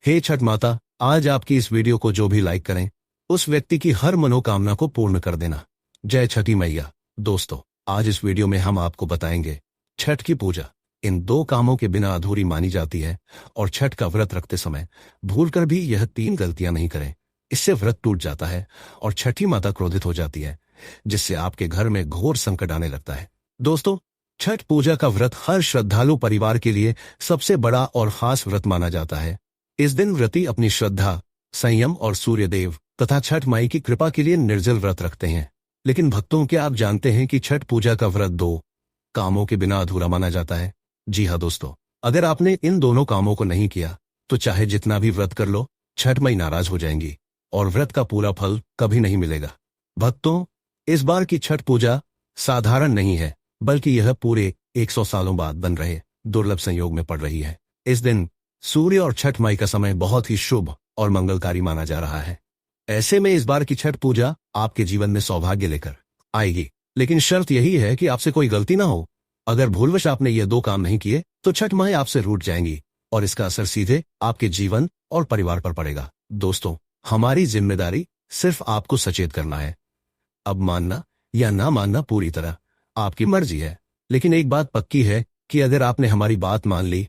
हे छठ माता, आज आपकी इस वीडियो को जो भी लाइक करें उस व्यक्ति की हर मनोकामना को पूर्ण कर देना। जय छठी मैया। दोस्तों, आज इस वीडियो में हम आपको बताएंगे छठ की पूजा इन दो कामों के बिना अधूरी मानी जाती है और छठ का व्रत रखते समय भूलकर भी यह तीन गलतियां नहीं करें। इससे व्रत टूट जाता है और छठी माता क्रोधित हो जाती है, जिससे आपके घर में घोर संकट आने लगता है। दोस्तों, छठ पूजा का व्रत हर श्रद्धालु परिवार के लिए सबसे बड़ा और खास व्रत माना जाता है। इस दिन व्रती अपनी श्रद्धा, संयम और सूर्यदेव तथा छठ माई की कृपा के लिए निर्जल व्रत रखते हैं। लेकिन भक्तों, क्या आप जानते हैं कि छठ पूजा का व्रत दो कामों के बिना अधूरा माना जाता है? जी हाँ दोस्तों, अगर आपने इन दोनों कामों को नहीं किया तो चाहे जितना भी व्रत कर लो, छठ माई नाराज हो जाएंगी और व्रत का पूरा फल कभी नहीं मिलेगा। भक्तों, इस बार की छठ पूजा साधारण नहीं है, बल्कि यह पूरे 100 सालों बाद बन रहे दुर्लभ संयोग में पड़ रही है। इस दिन सूर्य और छठ माई का समय बहुत ही शुभ और मंगलकारी माना जा रहा है। ऐसे में इस बार की छठ पूजा आपके जीवन में सौभाग्य लेकर आएगी, लेकिन शर्त यही है कि आपसे कोई गलती ना हो। अगर भूलवश आपने ये दो काम नहीं किए तो छठ माई आपसे रूठ जाएंगी और इसका असर सीधे आपके जीवन और परिवार पर पड़ेगा। दोस्तों, हमारी जिम्मेदारी सिर्फ आपको सचेत करना है। अब मानना या ना मानना पूरी तरह आपकी मर्जी है, लेकिन एक बात पक्की है कि अगर आपने हमारी बात मान ली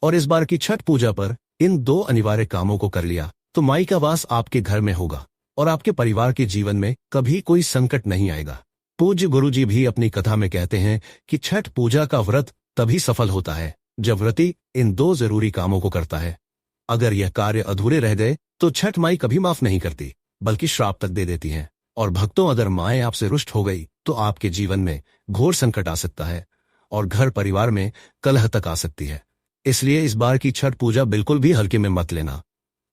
और इस बार की छठ पूजा पर इन दो अनिवार्य कामों को कर लिया तो माई का वास आपके घर में होगा और आपके परिवार के जीवन में कभी कोई संकट नहीं आएगा। पूज्य गुरुजी भी अपनी कथा में कहते हैं कि छठ पूजा का व्रत तभी सफल होता है जब व्रती इन दो जरूरी कामों को करता है। अगर यह कार्य अधूरे रह गए तो छठ माई कभी माफ नहीं करती, बल्कि श्राप तक दे देती हैं। और भक्तों, अगर माएँ आपसे रुष्ट हो गई तो आपके जीवन में घोर संकट आ सकता है और घर परिवार में कलह तक आ सकती है। इसलिए इस बार की छठ पूजा बिल्कुल भी हल्के में मत लेना।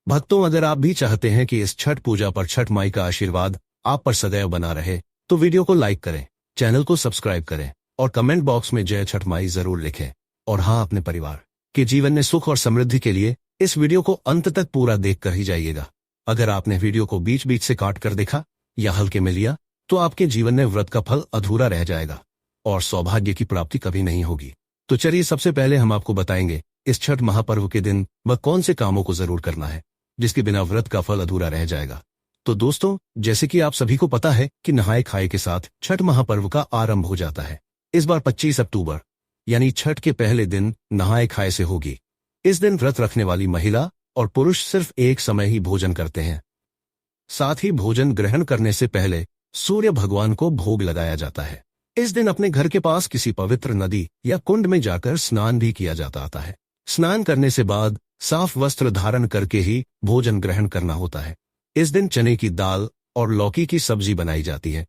भक्तों, अगर आप भी चाहते हैं कि इस छठ पूजा पर छठ माई का आशीर्वाद आप पर सदैव बना रहे तो वीडियो को लाइक करें, चैनल को सब्सक्राइब करें और कमेंट बॉक्स में जय छठ माई जरूर लिखें। और हाँ, अपने परिवार के जीवन में सुख और समृद्धि के लिए इस वीडियो को अंत तक पूरा देखकर ही जाइएगा। अगर आपने वीडियो को बीच बीच से काट कर देखा या हल्के में लिया तो आपके जीवन में व्रत का फल अधूरा रह जाएगा और सौभाग्य की प्राप्ति कभी नहीं होगी। तो चलिए, सबसे पहले हम आपको बताएंगे इस छठ महापर्व के दिन वह कौन से कामों को जरूर करना है जिसके बिना व्रत का फल अधूरा रह जाएगा। तो दोस्तों, जैसे कि आप सभी को पता है कि नहाए खाए के साथ छठ महापर्व का आरंभ हो जाता है। इस बार 25 अक्टूबर यानी छठ के पहले दिन नहाए खाए से होगी। इस दिन व्रत रखने वाली महिला और पुरुष सिर्फ एक समय ही भोजन करते हैं। साथ ही भोजन ग्रहण करने से पहले सूर्य भगवान को भोग लगाया जाता है। इस दिन अपने घर के पास किसी पवित्र नदी या कुंड में जाकर स्नान भी किया जाता आता है। स्नान करने से बाद साफ वस्त्र धारण करके ही भोजन ग्रहण करना होता है। इस दिन चने की दाल और लौकी की सब्जी बनाई जाती है।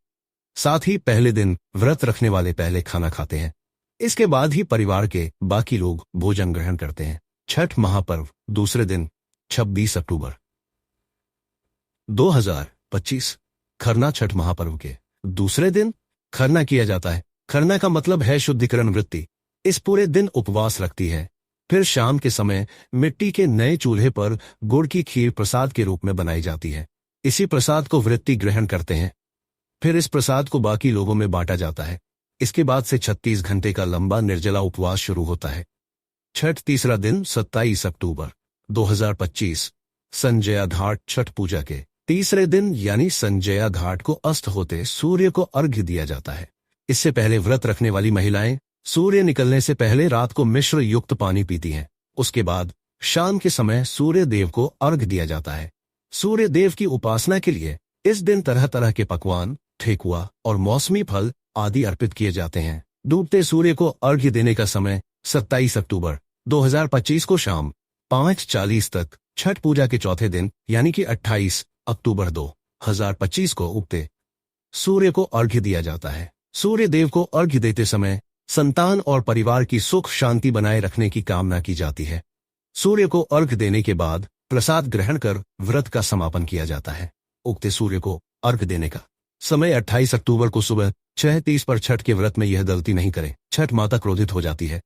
साथ ही पहले दिन व्रत रखने वाले पहले खाना खाते हैं, इसके बाद ही परिवार के बाकी लोग भोजन ग्रहण करते हैं। छठ महापर्व दूसरे दिन 26 अक्टूबर 2025 खरना। छठ महापर्व के दूसरे दिन खरना किया जाता है। खरना का मतलब है शुद्धिकरण वृत्ति। इस पूरे दिन उपवास रखती है। फिर शाम के समय मिट्टी के नए चूल्हे पर गुड़ की खीर प्रसाद के रूप में बनाई जाती है। इसी प्रसाद को वृत्ति ग्रहण करते हैं। फिर इस प्रसाद को बाकी लोगों में बांटा जाता है। इसके बाद से 36 घंटे का लंबा निर्जला उपवास शुरू होता है। छठ तीसरा दिन 27 अक्टूबर 2025 संजया घाट। छठ पूजा के तीसरे दिन यानी संजया घाट को अस्त होते सूर्य को अर्घ्य दिया जाता है। इससे पहले व्रत रखने वाली महिलाएं सूर्य निकलने से पहले रात को मिश्र युक्त पानी पीती हैं। उसके बाद शाम के समय सूर्य देव को अर्घ्य दिया जाता है। सूर्य देव की उपासना के लिए इस दिन तरह तरह के पकवान, ठेकुआ और मौसमी फल आदि अर्पित किए जाते हैं। डूबते सूर्य को अर्घ्य देने का समय 27 अक्टूबर 2025 को शाम 5:40 तक। छठ पूजा के चौथे दिन यानी कि 28 अक्टूबर 2025 को उगते सूर्य को अर्घ्य दिया जाता है। सूर्य देव को अर्घ्य देते समय संतान और परिवार की सुख शांति बनाए रखने की कामना की जाती है। सूर्य को अर्घ्य देने के बाद प्रसाद ग्रहण कर व्रत का समापन किया जाता है। उगते सूर्य को अर्घ्य देने का समय 28 अक्टूबर को सुबह 6:30 पर। छठ के व्रत में यह गलती नहीं करें, छठ माता क्रोधित हो जाती है।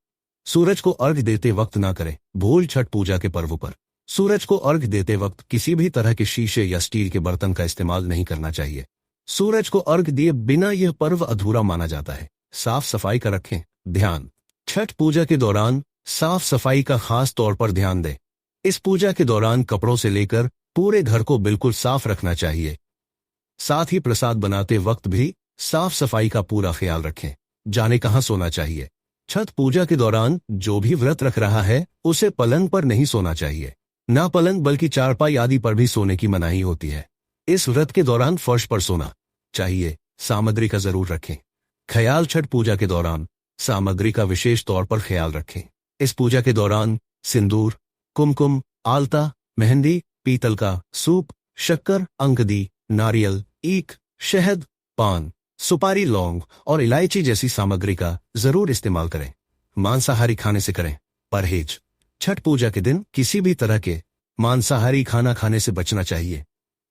सूरज को अर्घ्य देते वक्त ना करें भूल। छठ पूजा के पर्व पर सूरज को अर्घ्य देते वक्त किसी भी तरह के शीशे या स्टील के बर्तन का इस्तेमाल नहीं करना चाहिए। सूरज को अर्घ्य दिए बिना यह पर्व अधूरा माना जाता है। साफ सफाई का रखें ध्यान। छठ पूजा के दौरान साफ सफाई का खास तौर पर ध्यान दें। इस पूजा के दौरान कपड़ों से लेकर पूरे घर को बिल्कुल साफ रखना चाहिए। साथ ही प्रसाद बनाते वक्त भी साफ सफाई का पूरा ख्याल रखें। जाने कहाँ सोना चाहिए। छठ पूजा के दौरान जो भी व्रत रख रहा है उसे पलंग पर नहीं सोना चाहिए। ना पलंग बल्कि चारपाई आदि पर भी सोने की मनाही होती है। इस व्रत के दौरान फर्श पर सोना चाहिए। सामग्री का जरूर रखें ख्याल। छठ पूजा के दौरान सामग्री का विशेष तौर पर ख्याल रखें। इस पूजा के दौरान सिंदूर, कुमकुम, आलता, मेहंदी, पीतल का सूप, शक्कर, अंगदी, नारियल, ईख, शहद, पान, सुपारी, लौंग और इलायची जैसी सामग्री का जरूर इस्तेमाल करें। मांसाहारी खाने से करें परहेज। छठ पूजा के दिन किसी भी तरह के मांसाहारी खाना खाने से बचना चाहिए।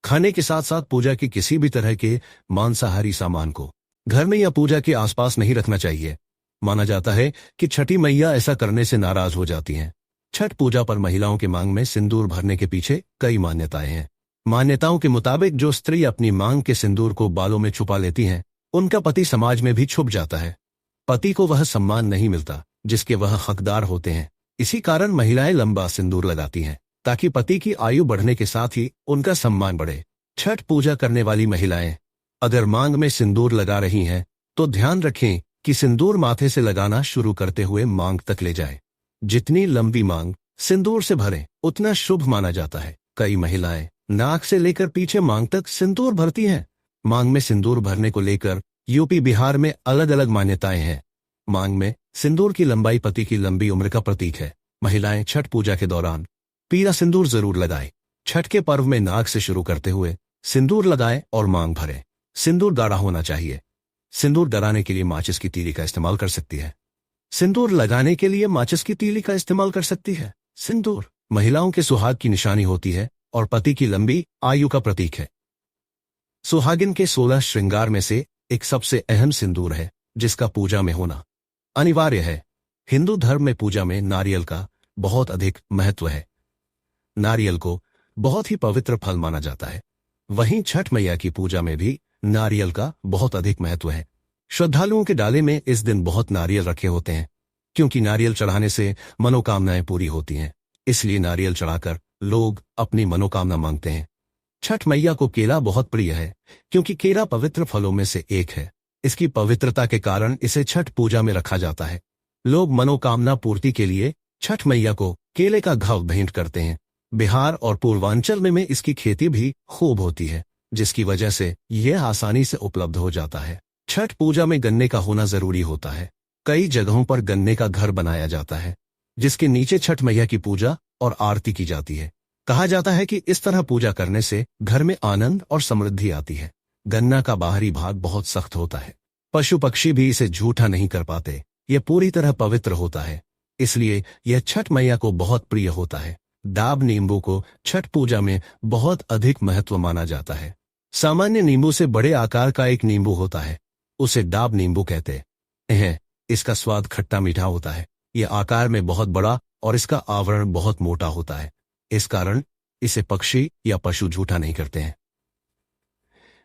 खाने के साथ साथ पूजा के किसी भी तरह के मांसाहारी सामान को घर में या पूजा के आसपास नहीं रखना चाहिए। माना जाता है कि छठी मैया ऐसा करने से नाराज हो जाती हैं। छठ पूजा पर महिलाओं के मांग में सिंदूर भरने के पीछे कई मान्यताएं हैं। मान्यताओं के मुताबिक जो स्त्री अपनी मांग के सिंदूर को बालों में छुपा लेती हैं, उनका पति समाज में भी छुप जाता है। पति को वह सम्मान नहीं मिलता जिसके वह हकदार होते हैं। इसी कारण महिलाएं लंबा सिंदूर लगाती हैं ताकि पति की आयु बढ़ने के साथ ही उनका सम्मान बढ़े। छठ पूजा करने वाली महिलाएं अगर मांग में सिंदूर लगा रही हैं तो ध्यान रखें कि सिंदूर माथे से लगाना शुरू करते हुए मांग तक ले जाए। जितनी लंबी मांग सिंदूर से भरे उतना शुभ माना जाता है। कई महिलाएं नाक से लेकर पीछे मांग तक सिंदूर भरती हैं। मांग में सिंदूर भरने को लेकर यूपी बिहार में अलग अलग मान्यताएं हैं। मांग में सिंदूर की लंबाई पति की लंबी उम्र का प्रतीक है। महिलाएं छठ पूजा के दौरान पीला सिंदूर जरूर लगाएं। छठ के पर्व में नाक से शुरू करते हुए सिंदूर लगाएं और मांग भरें। सिंदूर दारा होना चाहिए। सिंदूर डराने के लिए माचिस की तीली का इस्तेमाल कर सकती है। सिंदूर लगाने के लिए माचिस की तीली का इस्तेमाल कर सकती है। सिंदूर महिलाओं के सुहाग की निशानी होती है और पति की लंबी आयु का प्रतीक है। सुहागिन के 16 श्रृंगार में से एक सबसे अहम सिंदूर है जिसका पूजा में होना अनिवार्य है। हिंदू धर्म में पूजा में नारियल का बहुत अधिक महत्व है। नारियल को बहुत ही पवित्र फल माना जाता है। वहीं छठ मैया की पूजा में भी नारियल का बहुत अधिक महत्व है। श्रद्धालुओं के डाले में इस दिन बहुत नारियल रखे होते हैं क्योंकि नारियल चढ़ाने से मनोकामनाएं पूरी होती हैं। इसलिए नारियल चढ़ाकर लोग अपनी मनोकामना मांगते हैं। छठ मैया को केला बहुत प्रिय है क्योंकि केला पवित्र फलों में से एक है। इसकी पवित्रता के कारण इसे छठ पूजा में रखा जाता है। लोग मनोकामना पूर्ति के लिए छठ मैया को केले का घाव भेंट करते हैं। बिहार और पूर्वांचल में इसकी खेती भी खूब होती है जिसकी वजह से यह आसानी से उपलब्ध हो जाता है। छठ पूजा में गन्ने का होना जरूरी होता है। कई जगहों पर गन्ने का घर बनाया जाता है जिसके नीचे छठ मैया की पूजा और आरती की जाती है। कहा जाता है कि इस तरह पूजा करने से घर में आनंद और समृद्धि आती है। गन्ना का बाहरी भाग बहुत सख्त होता है। पशु पक्षी भी इसे झूठा नहीं कर पाते। यह पूरी तरह पवित्र होता है, इसलिए यह छठ मैया को बहुत प्रिय होता है। डाब नींबू को छठ पूजा में बहुत अधिक महत्व माना जाता है। सामान्य नींबू से बड़े आकार का एक नींबू होता है, उसे डाब नींबू कहते हैं। इसका स्वाद खट्टा मीठा होता है। यह आकार में बहुत बड़ा और इसका आवरण बहुत मोटा होता है। इस कारण इसे पक्षी या पशु झूठा नहीं करते हैं।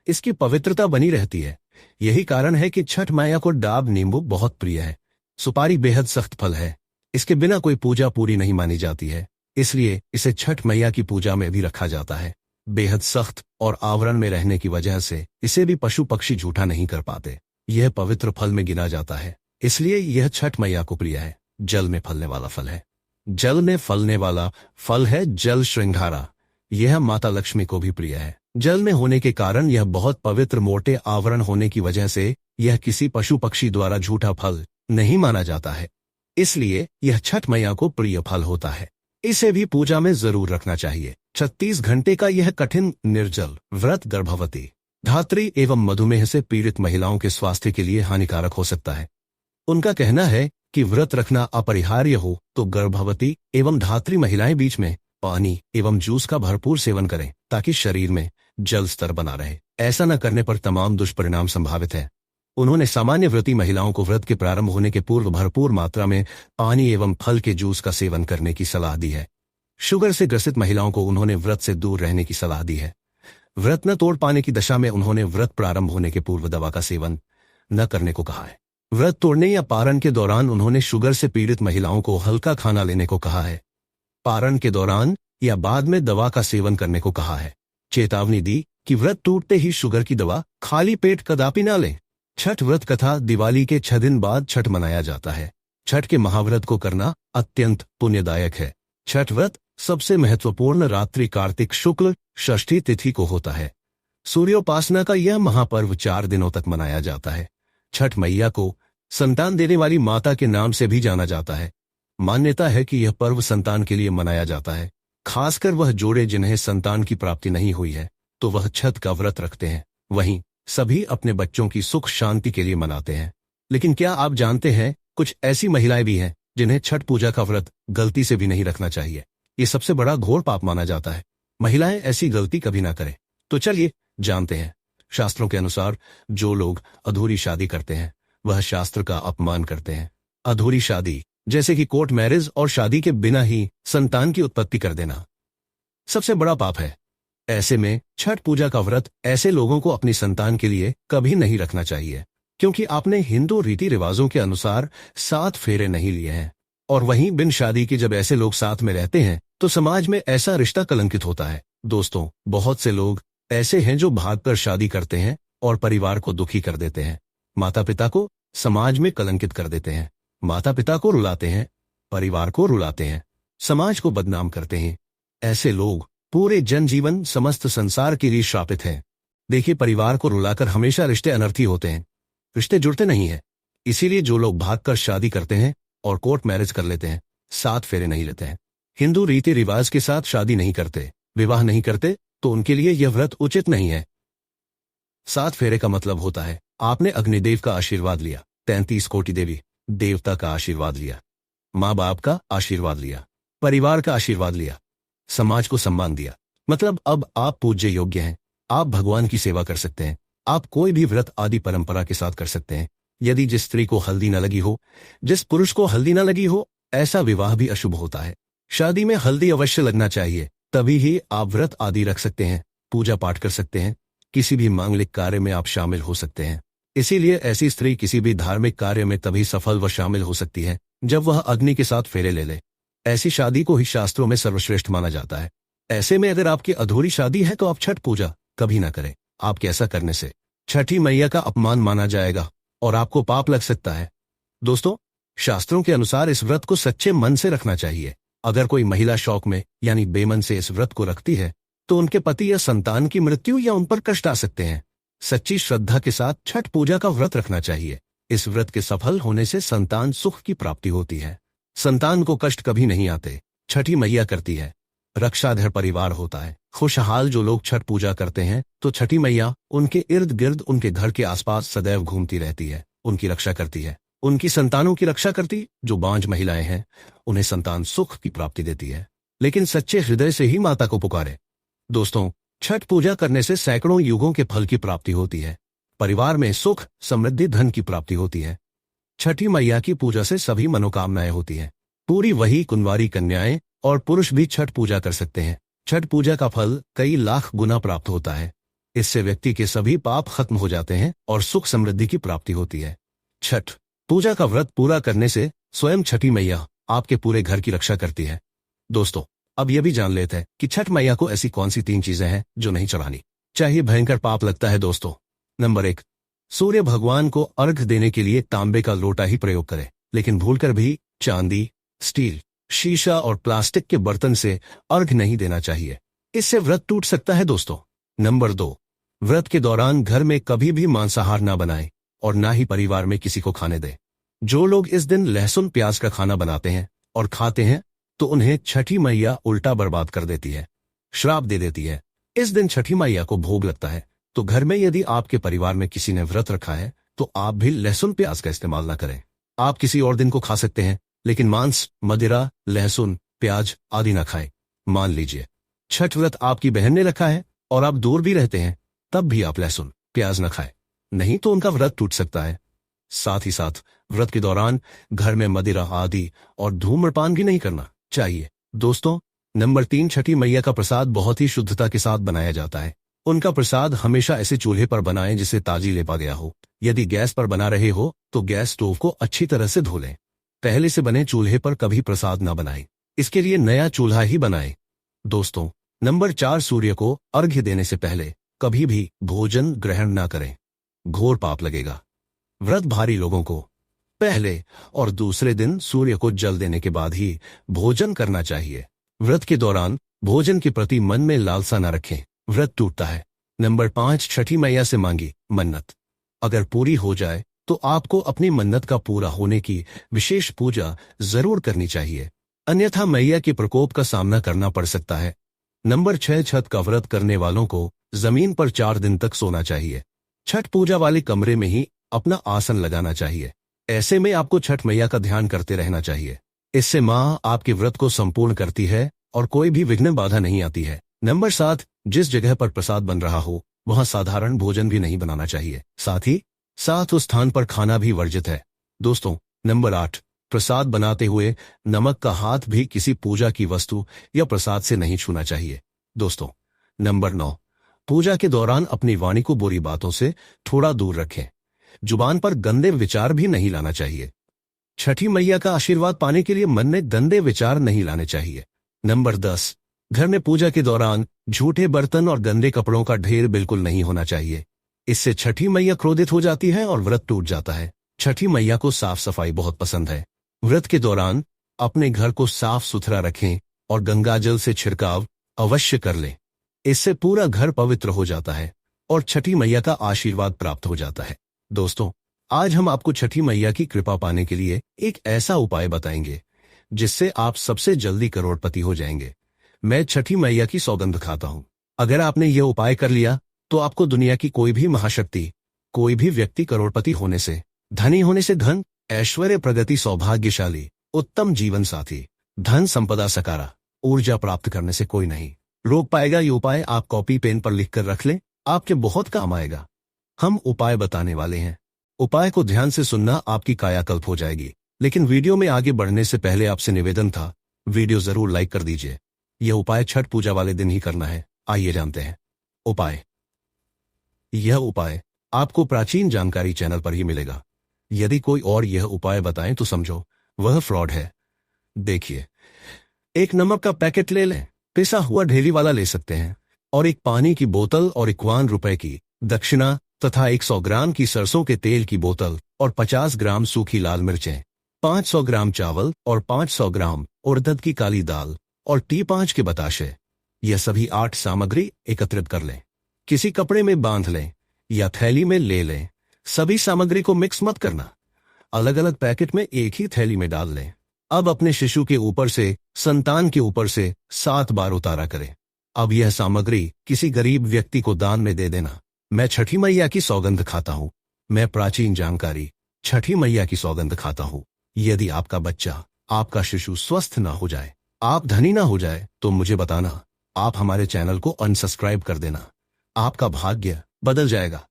इसकी पवित्रता बनी रहती है। यही कारण है कि छठ मैया को डाब नींबू बहुत प्रिय है। सुपारी बेहद सख्त फल है। इसके बिना कोई पूजा पूरी नहीं मानी जाती है, इसलिए इसे छठ मैया की पूजा में भी रखा जाता है। बेहद सख्त और आवरण में रहने की वजह से इसे भी पशु पक्षी झूठा नहीं कर पाते। यह पवित्र फल में गिना जाता है, इसलिए यह छठ मैया को प्रिय है। जल में फलने वाला फल है। जल में फलने वाला फल है जल श्रृंगारा। यह माता लक्ष्मी को भी प्रिय है। जल में होने के कारण यह बहुत पवित्र मोटे आवरण होने की वजह से यह किसी पशु पक्षी द्वारा झूठा फल नहीं माना जाता है, इसलिए यह छठ मैया को प्रिय फल होता है। इसे भी पूजा में जरूर रखना चाहिए। 36 घंटे का यह कठिन निर्जल व्रत गर्भवती, धात्री एवं मधुमेह से पीड़ित महिलाओं के स्वास्थ्य के लिए हानिकारक हो सकता है। उनका कहना है कि व्रत रखना अपरिहार्य हो तो गर्भवती एवं धात्री महिलाएं बीच में पानी एवं जूस का भरपूर सेवन करें ताकि शरीर में जल स्तर बना रहे। ऐसा न करने पर तमाम दुष्परिणाम संभावित है। उन्होंने सामान्य व्रती महिलाओं को व्रत के प्रारंभ होने के पूर्व भरपूर मात्रा में पानी एवं फल के जूस का सेवन करने की सलाह दी है। शुगर से ग्रसित महिलाओं को उन्होंने व्रत से दूर रहने की सलाह दी है। व्रत न तोड़ पाने की दशा में उन्होंने व्रत प्रारंभ होने के पूर्व दवा का सेवन न करने को कहा है। व्रत तोड़ने या पारण के दौरान उन्होंने शुगर से पीड़ित महिलाओं को हल्का खाना लेने को कहा है। पारण के दौरान या बाद में दवा का सेवन करने को कहा है। चेतावनी दी कि व्रत टूटते ही शुगर की दवा खाली पेट कदापि ना लें। छठ व्रत कथा दिवाली के 6 दिन बाद छठ मनाया जाता है। छठ के महाव्रत को करना अत्यंत पुण्यदायक है। छठ व्रत सबसे महत्वपूर्ण रात्रि कार्तिक शुक्ल षष्ठी तिथि को होता है। सूर्योपासना का यह महापर्व 4 दिनों तक मनाया जाता है। छठ मैया को संतान देने वाली माता के नाम से भी जाना जाता है। मान्यता है कि यह पर्व संतान के लिए मनाया जाता है। खासकर वह जोड़े जिन्हें संतान की प्राप्ति नहीं हुई है तो वह छठ का व्रत रखते हैं। वहीं सभी अपने बच्चों की सुख शांति के लिए मनाते हैं। लेकिन क्या आप जानते हैं, कुछ ऐसी महिलाएं भी हैं जिन्हें छठ पूजा का व्रत गलती से भी नहीं रखना चाहिए। ये सबसे बड़ा घोर पाप माना जाता है। महिलाएं ऐसी गलती कभी ना करें। तो चलिए जानते हैं। शास्त्रों के अनुसार जो लोग अधूरी शादी करते हैं वह शास्त्र का अपमान करते हैं। अधूरी शादी जैसे कि कोर्ट मैरिज और शादी के बिना ही संतान की उत्पत्ति कर देना सबसे बड़ा पाप है। ऐसे में छठ पूजा का व्रत ऐसे लोगों को अपनी संतान के लिए कभी नहीं रखना चाहिए, क्योंकि आपने हिंदू रीति रिवाजों के अनुसार 7 फेरे नहीं लिए हैं। और वहीं बिन शादी के जब ऐसे लोग साथ में रहते हैं तो समाज में ऐसा रिश्ता कलंकित होता है। दोस्तों, बहुत से लोग ऐसे हैं जो भागकर शादी करते हैं और परिवार को दुखी कर देते हैं। माता पिता को समाज में कलंकित कर देते हैं। माता पिता को रुलाते हैं, परिवार को रुलाते हैं, समाज को बदनाम करते हैं। ऐसे लोग पूरे जनजीवन समस्त संसार के लिए श्रापित हैं। देखिए, परिवार को रुलाकर हमेशा रिश्ते अनर्थी होते हैं, रिश्ते जुड़ते नहीं हैं। इसीलिए जो लोग भागकर शादी करते हैं और कोर्ट मैरिज कर लेते हैं, 7 फेरे नहीं लेते हैं, हिंदू रीति रिवाज के साथ शादी नहीं करते, विवाह नहीं करते, तो उनके लिए यह व्रत उचित नहीं है। 7 फेरे का मतलब होता है आपने अग्निदेव का आशीर्वाद लिया, 33 कोटि देवी देवता का आशीर्वाद लिया, माँ बाप का आशीर्वाद लिया, परिवार का आशीर्वाद लिया, समाज को सम्मान दिया। मतलब अब आप पूज्य योग्य हैं। आप भगवान की सेवा कर सकते हैं। आप कोई भी व्रत आदि परंपरा के साथ कर सकते हैं। यदि जिस स्त्री को हल्दी न लगी हो, जिस पुरुष को हल्दी न लगी हो, ऐसा विवाह भी अशुभ होता है। शादी में हल्दी अवश्य लगना चाहिए, तभी ही आप व्रत आदि रख सकते हैं, पूजा पाठ कर सकते हैं, किसी भी मांगलिक कार्य में आप शामिल हो सकते हैं। इसीलिए ऐसी स्त्री किसी भी धार्मिक कार्य में तभी सफल व शामिल हो सकती है जब वह अग्नि के साथ फेरे ले ले। ऐसी शादी को ही शास्त्रों में सर्वश्रेष्ठ माना जाता है। ऐसे में अगर आपकी अधूरी शादी है तो आप छठ पूजा कभी ना करें। आपके ऐसा करने से छठी मैया का अपमान माना जाएगा और आपको पाप लग सकता है। दोस्तों, शास्त्रों के अनुसार इस व्रत को सच्चे मन से रखना चाहिए। अगर कोई महिला शौक में यानी बेमन से इस व्रत को रखती है तो उनके पति या संतान की मृत्यु या उन पर कष्ट आ सकते हैं। सच्ची श्रद्धा के साथ छठ पूजा का व्रत रखना चाहिए। इस व्रत के सफल होने से संतान सुख की प्राप्ति होती है। संतान को कष्ट कभी नहीं आते। छठी मैया करती है। रक्षाधर परिवार होता है। खुशहाल जो लोग छठ पूजा करते हैं तो छठी मैया उनके इर्द गिर्द, उनके घर के आसपास सदैव घूमती रहती है, उनकी रक्षा करती है, उनकी संतानों की रक्षा करती। जो बांझ महिलाएं हैं उन्हें संतान सुख की प्राप्ति देती है, लेकिन सच्चे हृदय से ही माता को पुकारे। दोस्तों, छठ पूजा करने से सैकड़ों युगों के फल की प्राप्ति होती है। परिवार में सुख, समृद्धि, धन की प्राप्ति होती है। छठी मैया की पूजा से सभी मनोकामनाएं होती हैं। पूरी वही कुंवारी कन्याएं और पुरुष भी छठ पूजा कर सकते हैं। छठ पूजा का फल कई लाख गुना प्राप्त होता है। इससे व्यक्ति के सभी पाप खत्म हो जाते हैं और सुख समृद्धि की प्राप्ति होती है। छठ पूजा का व्रत पूरा करने से स्वयं छठी मैया आपके पूरे घर की रक्षा करती है। दोस्तों, अब यह भी जान लेते हैं कि छठ मैया को ऐसी कौन सी 3 चीजें हैं जो नहीं चढ़ानी चाहिए। भयंकर पाप लगता है दोस्तों। नंबर 1, सूर्य भगवान को अर्घ देने के लिए तांबे का लोटा ही प्रयोग करें, लेकिन भूलकर भी चांदी, स्टील, शीशा और प्लास्टिक के बर्तन से अर्घ नहीं देना चाहिए। इससे व्रत टूट सकता है दोस्तों। नंबर 2, व्रत के दौरान घर में कभी भी मांसाहार ना बनाएं और ना ही परिवार में किसी को खाने दें। जो लोग इस दिन लहसुन प्याज का खाना बनाते हैं और खाते हैं तो उन्हें छठी मैया उल्टा बर्बाद कर देती है, श्राप दे देती है। इस दिन छठी मैया को भोग लगता है, तो घर में यदि आपके परिवार में किसी ने व्रत रखा है तो आप भी लहसुन प्याज का इस्तेमाल ना करें। आप किसी और दिन को खा सकते हैं, लेकिन मांस, मदिरा, लहसुन, प्याज आदि ना खाएं। मान लीजिए छठ व्रत आपकी बहन ने रखा है और आप दूर भी रहते हैं, तब भी आप लहसुन प्याज न खाएं, नहीं तो उनका व्रत टूट सकता है। साथ ही साथ व्रत के दौरान घर में मदिरा आदि और धूम्रपान भी नहीं करना चाहिए। दोस्तों, नंबर 3, छठी मैया का प्रसाद बहुत ही शुद्धता के साथ बनाया जाता है। उनका प्रसाद हमेशा ऐसे चूल्हे पर बनाएं जिसे ताजी लेपा गया हो। यदि गैस पर बना रहे हो तो गैस स्टोव को अच्छी तरह से धो लें। पहले से बने चूल्हे पर कभी प्रसाद न बनाएं, इसके लिए नया चूल्हा ही बनाएं। दोस्तों, नंबर 4, सूर्य को अर्घ्य देने से पहले कभी भी भोजन ग्रहण ना करें, घोर पाप लगेगा। व्रत भारी लोगों को पहले और दूसरे दिन सूर्य को जल देने के बाद ही भोजन करना चाहिए। व्रत के दौरान भोजन के प्रति मन में लालसा न रखें, व्रत टूटता है। नंबर 5, छठी मैया से मांगी मन्नत अगर पूरी हो जाए तो आपको अपनी मन्नत का पूरा होने की विशेष पूजा जरूर करनी चाहिए, अन्यथा मैया के प्रकोप का सामना करना पड़ सकता है। नंबर 6, छठ का व्रत करने वालों को जमीन पर 4 दिन तक सोना चाहिए। छठ पूजा वाले कमरे में ही अपना आसन लगाना चाहिए। ऐसे में आपको छठ मैया का ध्यान करते रहना चाहिए। इससे माँ आपके व्रत को संपूर्ण करती है और कोई भी विघ्न बाधा नहीं आती है। नंबर 7, जिस जगह पर प्रसाद बन रहा हो वहां साधारण भोजन भी नहीं बनाना चाहिए, साथ ही साथ उस स्थान पर खाना भी वर्जित है। दोस्तों, नंबर 8, प्रसाद बनाते हुए नमक का हाथ भी किसी पूजा की वस्तु या प्रसाद से नहीं छूना चाहिए। दोस्तों, नंबर 9, पूजा के दौरान अपनी वाणी को बुरी बातों से थोड़ा दूर रखें, जुबान पर गंदे विचार भी नहीं लाना चाहिए। छठी मैया का आशीर्वाद पाने के लिए मन में गंदे विचार नहीं लाने चाहिए। नंबर 10, घर में पूजा के दौरान झूठे बर्तन और गंदे कपड़ों का ढेर बिल्कुल नहीं होना चाहिए। इससे छठी मैया क्रोधित हो जाती है और व्रत टूट जाता है। छठी मैया को साफ सफाई बहुत पसंद है। व्रत के दौरान अपने घर को साफ सुथरा रखें और गंगाजल से छिड़काव अवश्य कर लें। इससे पूरा घर पवित्र हो जाता है और छठी मैया का आशीर्वाद प्राप्त हो जाता है। दोस्तों, आज हम आपको छठी मैया की कृपा पाने के लिए एक ऐसा उपाय बताएंगे जिससे आप सबसे जल्दी करोड़पति हो जाएंगे। मैं छठी मैया की सौगंध खाता हूं, अगर आपने यह उपाय कर लिया तो आपको दुनिया की कोई भी महाशक्ति, कोई भी व्यक्ति करोड़पति होने से, धनी होने से धन, ऐश्वर्य, प्रगति, सौभाग्यशाली, उत्तम जीवन साथी, धन संपदा, सकारा, ऊर्जा प्राप्त करने से कोई नहीं रोक पाएगा। ये उपाय आप कॉपी पेन पर लिखकर रख लें, आपके बहुत काम आएगा। हम उपाय बताने वाले हैं, उपाय को ध्यान से सुनना, आपकी कायाकल्प हो जाएगी। लेकिन वीडियो में आगे बढ़ने से पहले आपसे निवेदन था, वीडियो जरूर लाइक कर दीजिए। यह उपाय छठ पूजा वाले दिन ही करना है। आइए जानते हैं उपाय। यह उपाय आपको प्राचीन जानकारी चैनल पर ही मिलेगा। यदि कोई और यह उपाय बताएं तो समझो वह फ्रॉड है। देखिए, एक नमक का पैकेट ले लें, पिसा हुआ ढेली वाला ले सकते हैं, और एक पानी की बोतल और 51 रुपए की दक्षिणा तथा 100 ग्राम की सरसों के तेल की बोतल और 50 ग्राम सूखी लाल मिर्चें, 500 ग्राम चावल और 500 ग्राम उड़द की काली दाल और T5 के बताशे। यह सभी 8 सामग्री एकत्रित कर लें, किसी कपड़े में बांध लें या थैली में ले लें। सभी सामग्री को मिक्स मत करना, अलग अलग पैकेट में एक ही थैली में डाल लें। अब अपने शिशु के ऊपर से, संतान के ऊपर से 7 बार उतारा करें। अब यह सामग्री किसी गरीब व्यक्ति को दान में दे देना। मैं छठी मैया की सौगंध खाता हूँ, मैं प्राचीन जानकारी छठी मैया की सौगंध खाता हूँ। यदि आपका बच्चा, आपका शिशु स्वस्थ ना हो जाए, आप धनी ना हो जाए तो मुझे बताना, आप हमारे चैनल को अनसब्सक्राइब कर देना, आपका भाग्य बदल जाएगा।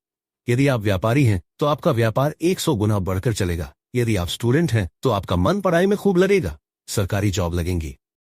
यदि आप व्यापारी हैं तो आपका व्यापार 100 गुना बढ़कर चलेगा। यदि आप स्टूडेंट हैं तो आपका मन पढ़ाई में खूब लगेगा, सरकारी जॉब लगेंगी।